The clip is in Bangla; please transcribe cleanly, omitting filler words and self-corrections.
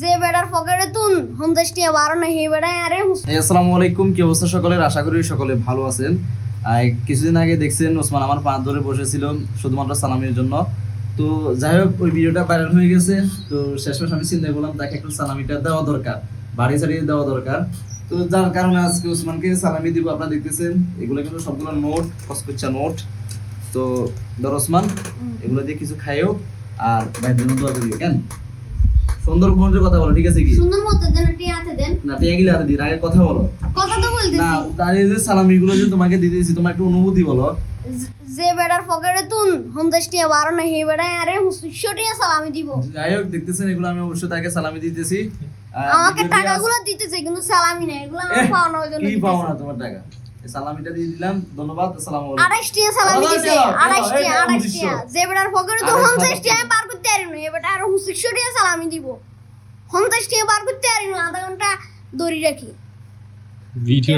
যে বেড়ার পকেটে তুন হমদেশটি বারো না হে বেড়ায় আরে আসসালামু আলাইকুম, কি অবস্থা সকলের? আশা করি সকলে ভালো আছেন। কিছুদিন আগে দেখছেন ওসমান আমার পা ধরে বসেছিল শুধুমাত্র সালামির জন্য। তো যাই হোক, ওই ভিডিওটা ভাইরাল হয়ে গেছে। তো শেষমেশ আমি চিন্তা করলাম তাকে একটু সালামিটা দেওয়া দরকার, বাড়ি ছাড়িয়ে দেওয়া দরকার। তো যার কারণে আজকে ওসমানকে সালামি দিব। আপনারা দেখতেছেন এগুলো কিন্তু সবগুলো নোট, কসকচ্চা নোট। তো ধর ওসমান, এগুলো দিয়ে কিছু খাইও আর ভাইদের মতো দোয়া করিও। কেন সুন্দর মনে কথা বলো, ঠিক আছে কি? সুন্দর মতো দেন টিয়াতে দেন না টিয়া গিলে আর দিন, আগে কথা বলো। কথা তো না বলতেছি তার এই যে সালামিগুলো যে তোমাকে দিতেছি, তোমার একটু অনুভূতি বলো। যে বেড়ার পকেটে তুন হমদেশটি বারো না হে বেড়ায় আরে হুসুশটিয়া সালামি দিব যাই হোক, দেখতেছেন এগুলো আমি অবশ্যই তাকে সালামি দিতেছি। আমাকে টাকাগুলো দিতেছে কিন্তু সালামি না, এগুলো আমার পাওনা ওই জন্য কি দিতেছে। পাও না তোমার টাকা? এই সালামিটা দিয়ে দিলাম, ধন্যবাদ। আসসালামু আলাইকুম। 28 সালামি দিছে, 28 এই 28 যে বেড়ার পকেটে তো 50 আমি পার করতে পারি না, এবারে আর হুসুশটিয়া সালামি দিব 50 পার করতে পারি না, আধা ঘন্টা দড়ি রাখি ভিডিও